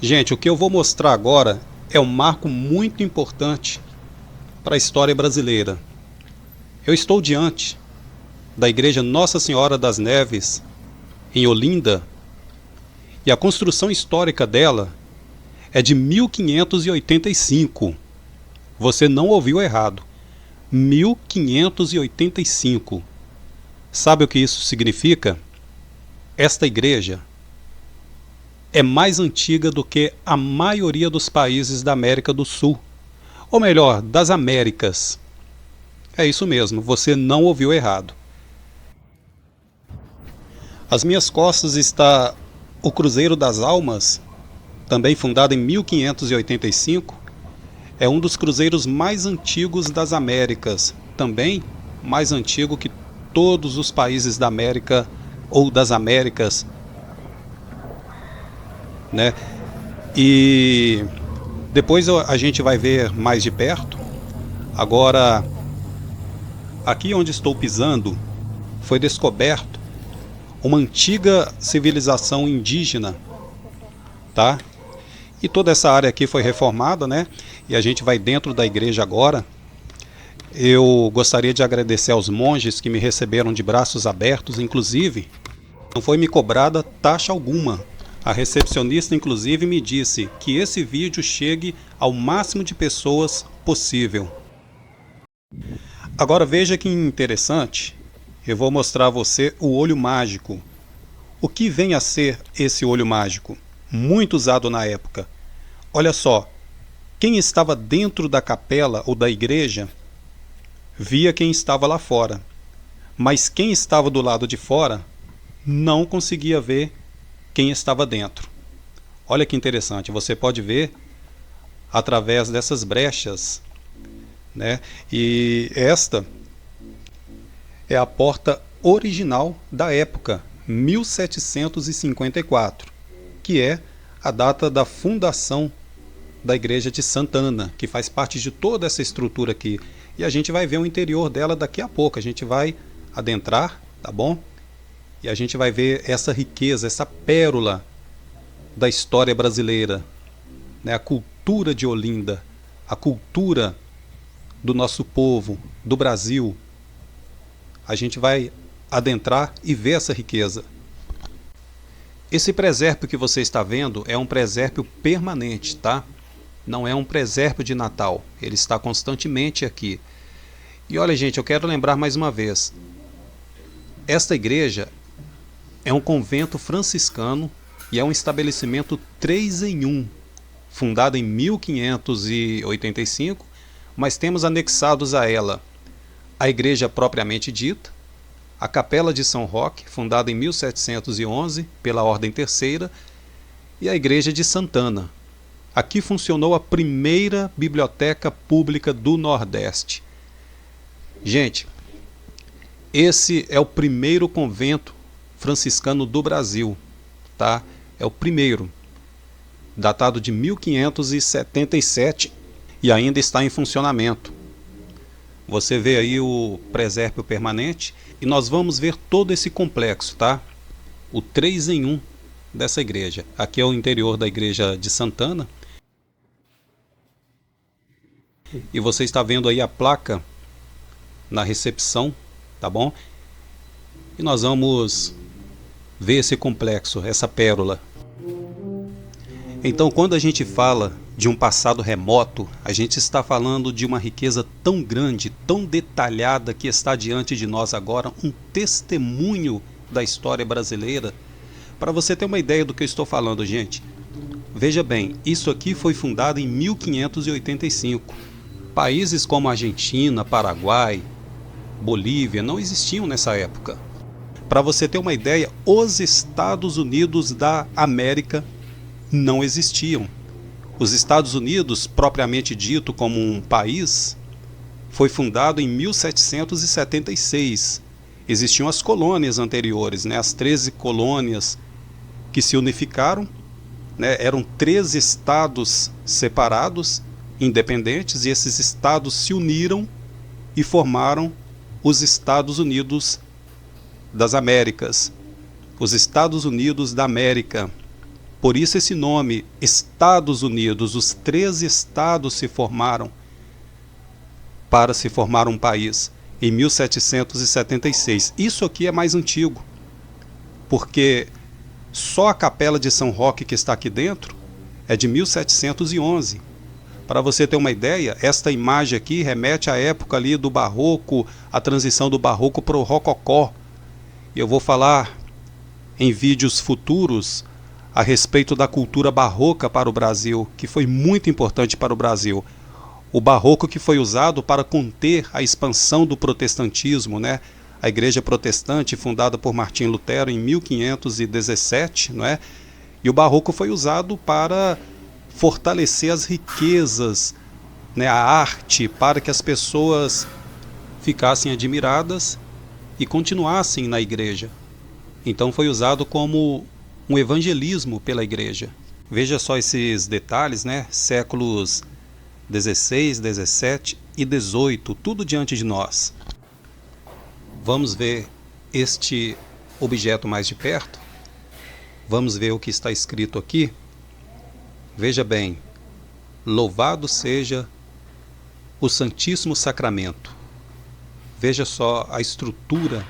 Gente, o que eu vou mostrar agora é um marco muito importante para a história brasileira. Eu estou diante da Igreja Nossa Senhora das Neves, em Olinda, e a construção histórica dela é de 1585. Você não ouviu errado. 1585. Sabe o que isso significa? Esta igreja é mais antiga do que a maioria dos países da América do Sul. Ou melhor, das Américas. É isso mesmo, você não ouviu errado. Às minhas costas está o Cruzeiro das Almas, também fundado em 1585. É um dos cruzeiros mais antigos das Américas, também mais antigo que todos os países da América ou das Américas, né? E depois a gente vai ver mais de perto. Agora, aqui onde estou pisando, foi descoberto uma antiga civilização indígena, tá? E toda essa área aqui foi reformada, né? E a gente vai dentro da igreja agora. Eu gostaria de agradecer aos monges que me receberam de braços abertos, inclusive não foi me cobrada taxa alguma. A recepcionista, inclusive, me disse que esse vídeo chegue ao máximo de pessoas possível. Agora veja que interessante, eu vou mostrar a você o olho mágico. O que vem a ser esse olho mágico? Muito usado na época. Olha só, quem estava dentro da capela ou da igreja via quem estava lá fora, mas quem estava do lado de fora não conseguia ver quem estava dentro. Olha que interessante, você pode ver através dessas brechas, né? E esta é a porta original da época, 1754, que é a data da fundação da igreja de Santana, que faz parte de toda essa estrutura aqui. E a gente vai ver o interior dela daqui a pouco, a gente vai adentrar, tá bom? E a gente vai ver essa riqueza, essa pérola da história brasileira, né? A cultura de Olinda, a cultura do nosso povo, do Brasil. A gente vai adentrar e ver essa riqueza. Esse presépio que você está vendo é um presépio permanente, tá? Não é um presépio de Natal, ele está constantemente aqui. E olha, gente, eu quero lembrar mais uma vez, esta igreja é um convento franciscano e é um estabelecimento 3 em 1, fundado em 1585, mas temos anexados a ela a igreja propriamente dita, a Capela de São Roque, fundada em 1711 pela Ordem Terceira, e a Igreja de Santana. Aqui funcionou a primeira biblioteca pública do Nordeste. Gente, esse é o primeiro convento franciscano do Brasil, tá? É o primeiro, datado de 1577 e ainda está em funcionamento. Você vê aí o presépio permanente e nós vamos ver todo esse complexo, tá? O 3 em 1 dessa igreja. Aqui é o interior da igreja de Santana. E você está vendo aí a placa na recepção, tá bom? E nós vamos ver esse complexo, essa pérola. Então, quando a gente fala de um passado remoto, a gente está falando de uma riqueza tão grande, tão detalhada que está diante de nós agora, um testemunho da história brasileira. Para você ter uma ideia do que eu estou falando, gente, veja bem, isso aqui foi fundado em 1585. Países como Argentina, Paraguai, Bolívia não existiam nessa época. Para você ter uma ideia, os Estados Unidos da América não existiam. Os Estados Unidos, propriamente dito como um país, foi fundado em 1776. Existiam as colônias anteriores, né? As 13 colônias que se unificaram, né? Eram 13 estados separados, independentes, e esses estados se uniram e formaram os Estados Unidos das Américas. Os Estados Unidos da América. Por isso esse nome, Estados Unidos. Os 13 estados se formaram para se formar um país em 1776. Isso aqui é mais antigo, porque só a Capela de São Roque que está aqui dentro é de 1711. Para você ter uma ideia, esta imagem aqui remete à época ali do Barroco, a transição do Barroco para o Rococó. Eu vou falar em vídeos futuros a respeito da cultura barroca para o Brasil, que foi muito importante para o Brasil. O barroco que foi usado para conter a expansão do protestantismo, né? A igreja protestante fundada por Martim Lutero em 1517, não é? E o barroco foi usado para fortalecer as riquezas, né? A arte, para que as pessoas ficassem admiradas e continuassem na igreja. Então foi usado como um evangelismo pela igreja. Veja só esses detalhes, né? Séculos 16, 17 e 18, tudo diante de nós. Vamos ver este objeto mais de perto? Vamos ver o que está escrito aqui? Veja bem, louvado seja o Santíssimo Sacramento. Veja só a estrutura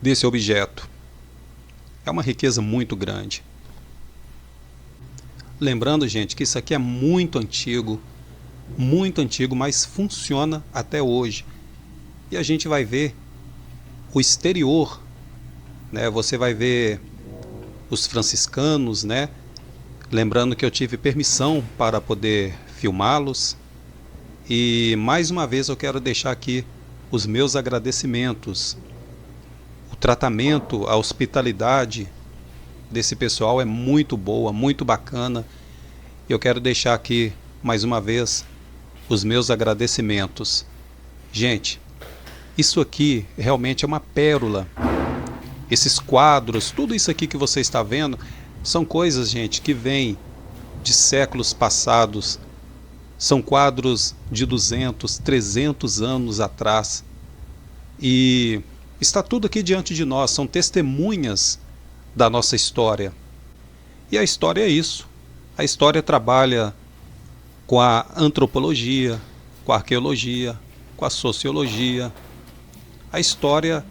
desse objeto. É uma riqueza muito grande. Lembrando, gente, que isso aqui é muito antigo, mas funciona até hoje. E a gente vai ver o exterior, né? Você vai ver os franciscanos, né? Lembrando que eu tive permissão para poder filmá-los. E mais uma vez eu quero deixar aqui os meus agradecimentos. O tratamento, a hospitalidade desse pessoal é muito boa, muito bacana. Eu quero deixar aqui mais uma vez os meus agradecimentos. Gente, isso aqui realmente é uma pérola. Esses quadros, tudo isso aqui que você está vendo, são coisas, gente, que vêm de séculos passados. São quadros de 200, 300 anos atrás. E está tudo aqui diante de nós, são testemunhas da nossa história. E a história é isso. A história trabalha com a antropologia, com a arqueologia, com a sociologia. A história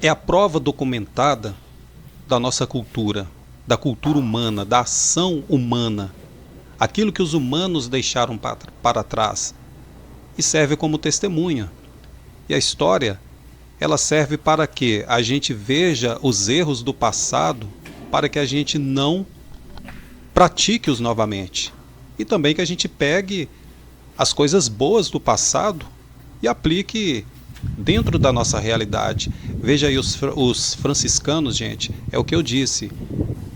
é a prova documentada da nossa cultura, da cultura humana, da ação humana, aquilo que os humanos deixaram para trás, e serve como testemunha. E a história, ela serve para que a gente veja os erros do passado, para que a gente não pratique-os novamente. E também que a gente pegue as coisas boas do passado e aplique dentro da nossa realidade. Veja aí os franciscanos, gente, é o que eu disse.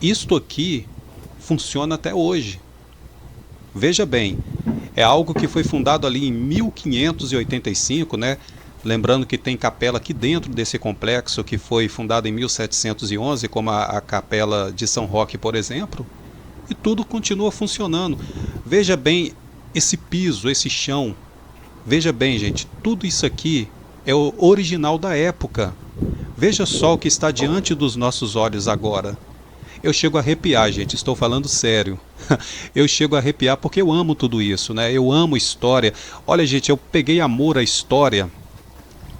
Isto aqui funciona até hoje. Veja bem, é algo que foi fundado ali em 1585, né? Lembrando que tem capela aqui dentro desse complexo que foi fundado em 1711, como a Capela de São Roque, por exemplo, e tudo continua funcionando. Veja bem esse piso, esse chão. Veja bem, gente, tudo isso aqui é o original da época. Veja só o que está diante dos nossos olhos agora. Eu chego a arrepiar, gente, estou falando sério. Eu chego a arrepiar porque eu amo tudo isso, né? Eu amo história. Olha, gente, eu peguei amor à história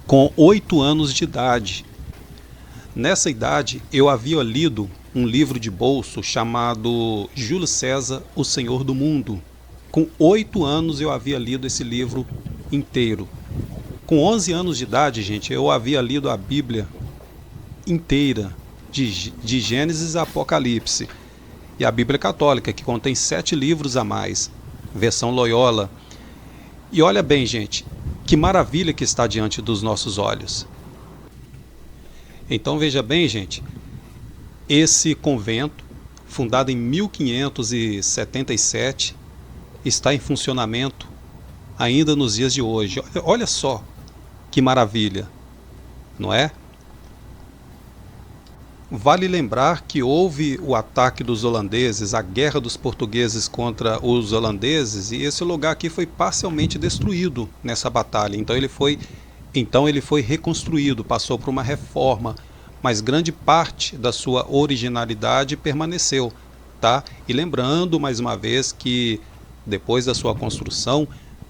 com 8 anos de idade. Nessa idade, eu havia lido um livro de bolso chamado Júlio César, O Senhor do Mundo. Com 8 anos eu havia lido esse livro inteiro. Com 11 anos de idade, gente, eu havia lido a Bíblia inteira, de Gênesis a Apocalipse. E a Bíblia Católica, que contém 7 livros a mais, versão Loyola. E olha bem, gente, que maravilha que está diante dos nossos olhos. Então veja bem, gente, esse convento, fundado em 1577, está em funcionamento ainda nos dias de hoje. Olha só que maravilha, não é? Vale lembrar que houve o ataque dos holandeses, a guerra dos portugueses contra os holandeses, e esse lugar aqui foi parcialmente destruído nessa batalha. Então ele foi reconstruído, passou por uma reforma mas grande parte da sua originalidade permaneceu, tá? E lembrando mais uma vez que depois da sua construção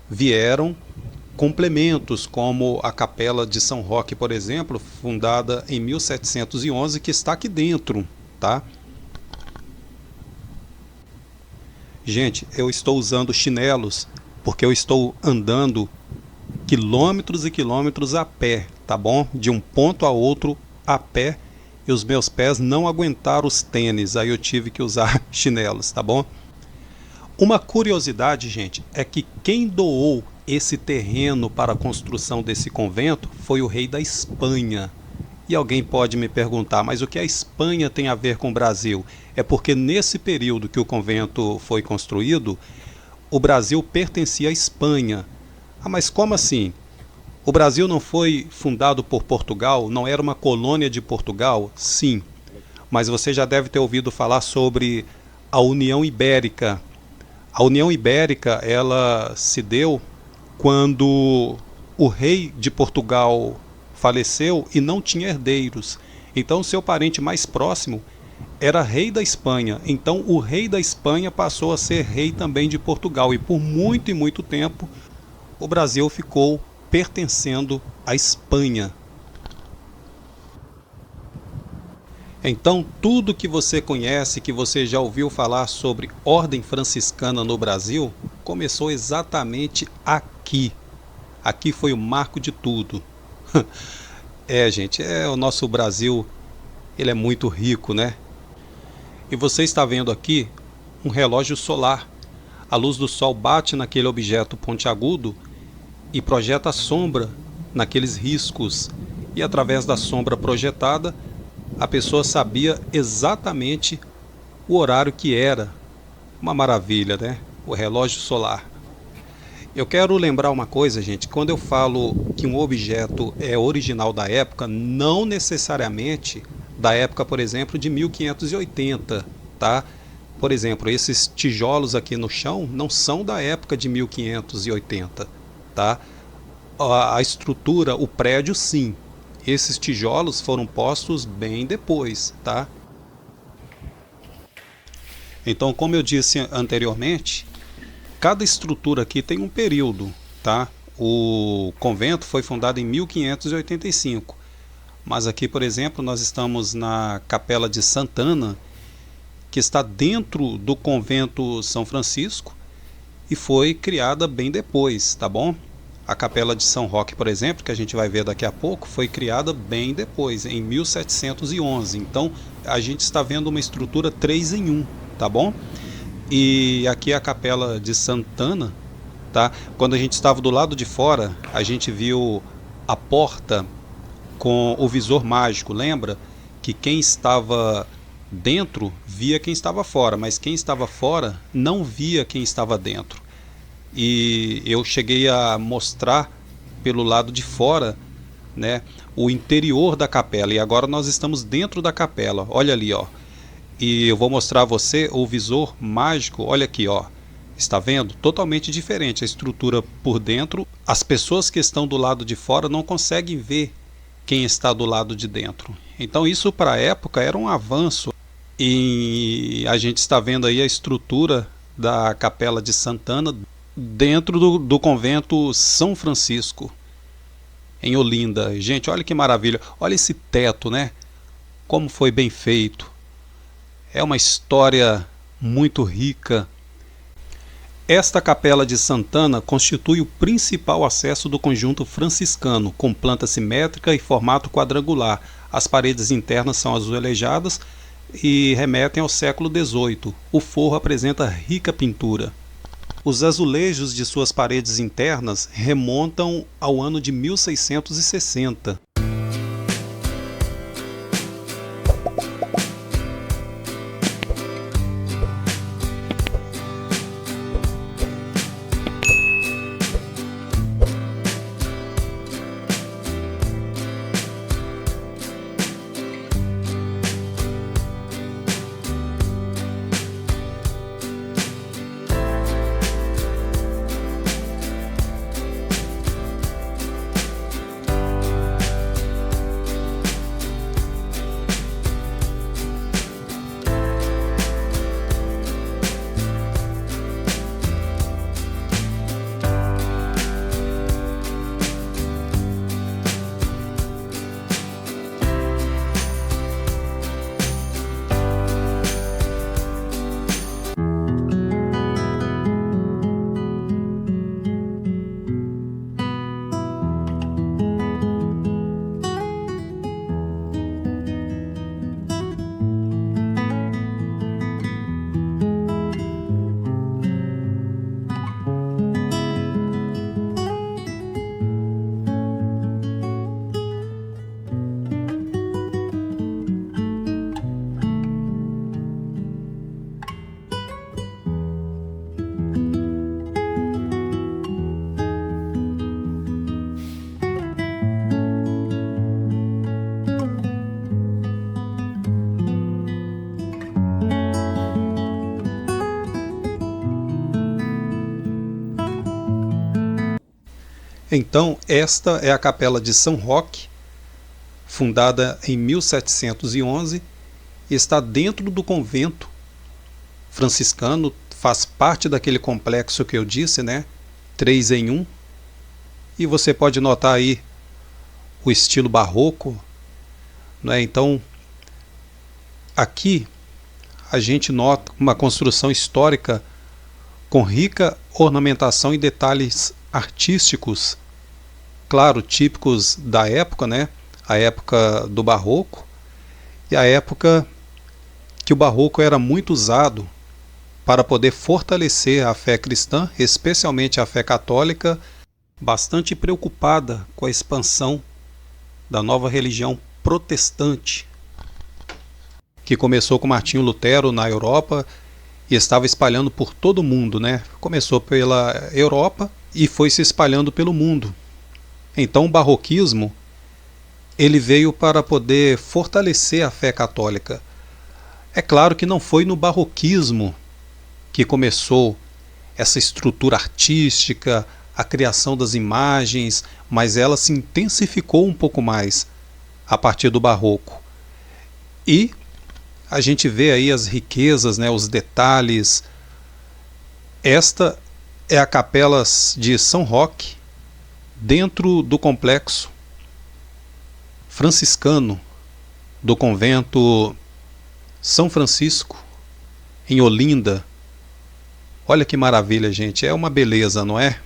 vieram complementos, como a Capela de São Roque, por exemplo, fundada em 1711, que está aqui dentro, tá? Gente, eu estou usando chinelos porque eu estou andando quilômetros e quilômetros a pé, tá bom? De um ponto a outro a pé, e os meus pés não aguentaram os tênis, aí eu tive que usar chinelos, tá bom? Uma curiosidade, gente, é que quem doou esse terreno para a construção desse convento foi o rei da Espanha. E alguém pode me perguntar, mas o que a Espanha tem a ver com o Brasil? É porque nesse período que o convento foi construído, o Brasil pertencia à Espanha. Ah, mas como assim? O Brasil não foi fundado por Portugal? Não era uma colônia de Portugal? Sim. Mas você já deve ter ouvido falar sobre a União Ibérica. A União Ibérica, ela se deu quando o rei de Portugal faleceu e não tinha herdeiros. Então seu parente mais próximo era rei da Espanha. Então o rei da Espanha passou a ser rei também de Portugal. E por muito e muito tempo o Brasil ficou pertencendo à Espanha. Então tudo que você conhece, que você já ouviu falar sobre ordem franciscana no Brasil, começou exatamente aqui. Aqui foi o marco de tudo. Gente, o nosso Brasil, ele é muito rico, né? E você está vendo aqui um relógio solar. A luz do sol bate naquele objeto pontiagudo e projeta a sombra naqueles riscos. E através da sombra projetada, a pessoa sabia exatamente o horário que era. Uma maravilha, né? O relógio solar. Eu quero lembrar uma coisa, gente. Quando eu falo que um objeto é original da época, não necessariamente da época, por exemplo, de 1580, tá? Por exemplo, esses tijolos aqui no chão não são da época de 1580, tá? A estrutura, o prédio, sim. Esses tijolos foram postos bem depois, tá? Então, como eu disse anteriormente, cada estrutura aqui tem um período, tá? O convento foi fundado em 1585, mas aqui, por exemplo, nós estamos na Capela de Santana, que está dentro do convento São Francisco e foi criada bem depois, tá bom? A Capela de São Roque, por exemplo, que a gente vai ver daqui a pouco, foi criada bem depois, em 1711. Então, a gente está vendo uma estrutura 3 em 1, tá bom? E aqui a Capela de Santana, tá? Quando a gente estava do lado de fora, a gente viu a porta com o visor mágico. Lembra que quem estava dentro via quem estava fora, mas quem estava fora não via quem estava dentro. E eu cheguei a mostrar pelo lado de fora, né, o interior da capela. E agora nós estamos dentro da capela. Olha ali, ó. E eu vou mostrar a você o visor mágico. Olha aqui, ó. Está vendo? Totalmente diferente a estrutura por dentro. As pessoas que estão do lado de fora não conseguem ver quem está do lado de dentro. Então isso para a época era um avanço. E a gente está vendo aí a estrutura da Capela de Santana dentro do convento São Francisco, em Olinda. Gente, olha que maravilha. Olha esse teto, né? Como foi bem feito. É uma história muito rica. Esta Capela de Santana constitui o principal acesso do conjunto franciscano, com planta simétrica e formato quadrangular. As paredes internas são azulejadas e remetem ao século XVIII. O forro apresenta rica pintura. Os azulejos de suas paredes internas remontam ao ano de 1660. Então, esta é a capela de São Roque, fundada em 1711, e está dentro do convento franciscano, faz parte daquele complexo que eu disse, né? 3 em 1. E você pode notar aí o estilo barroco, né? Então, aqui a gente nota uma construção histórica com rica ornamentação e detalhes artísticos, claro, típicos da época, né? A época do barroco e a época que o barroco era muito usado para poder fortalecer a fé cristã, especialmente a fé católica, bastante preocupada com a expansão da nova religião protestante, que começou com Martinho Lutero na Europa e estava espalhando por todo o mundo, né? Começou pela Europa e foi se espalhando pelo mundo. Então o barroquismo ele veio para poder fortalecer a fé católica. É claro que não foi no barroquismo que começou essa estrutura artística, a criação das imagens, mas ela se intensificou um pouco mais a partir do barroco. E a gente vê aí as riquezas, né, os detalhes. Esta é a capela de São Roque, dentro do complexo franciscano do convento São Francisco, em Olinda. Olha que maravilha, gente, é uma beleza, não é?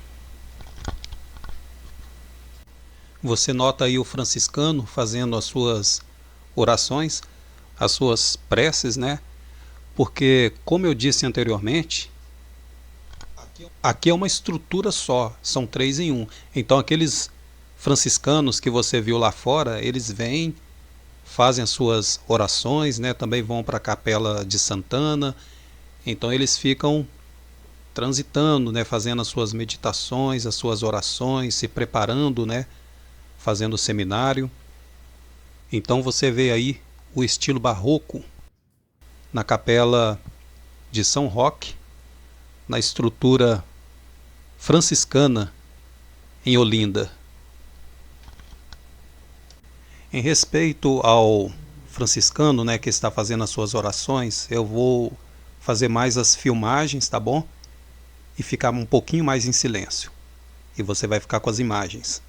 Você nota aí o franciscano fazendo as suas orações, as suas preces, né? Porque, como eu disse anteriormente, aqui é uma estrutura só, são 3 em 1. Então aqueles franciscanos que você viu lá fora, eles vêm, fazem as suas orações, né? Também vão para a capela de Santana. Então eles ficam transitando, né? Fazendo as suas meditações, as suas orações, se preparando, né? Fazendo o seminário. Então você vê aí o estilo barroco na capela de São Roque, na estrutura franciscana em Olinda. Em respeito ao franciscano, né, que está fazendo as suas orações, eu vou fazer mais as filmagens, tá bom? E ficar um pouquinho mais em silêncio. E você vai ficar com as imagens.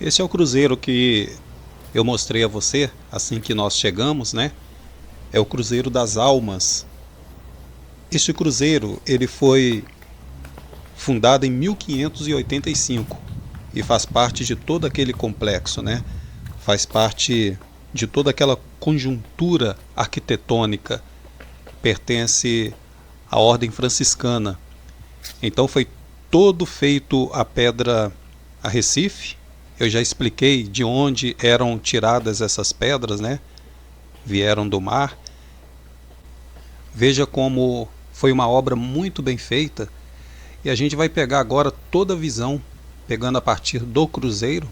Esse é o cruzeiro que eu mostrei a você assim que nós chegamos, né? É o Cruzeiro das Almas. Este cruzeiro, ele foi fundado em 1585 e faz parte de todo aquele complexo, né? Faz parte de toda aquela conjuntura arquitetônica, pertence à ordem franciscana. Então foi todo feito a pedra Arrecife. Eu já expliquei de onde eram tiradas essas pedras, né? Vieram do mar. Veja como foi uma obra muito bem feita. E a gente vai pegar agora toda a visão, pegando a partir do cruzeiro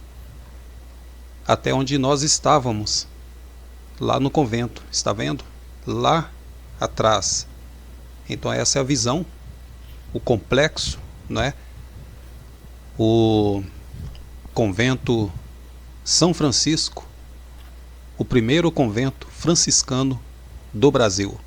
até onde nós estávamos, lá no convento. Está vendo? Lá atrás. Então essa é a visão, o complexo, né? O convento São Francisco, o primeiro convento franciscano do Brasil.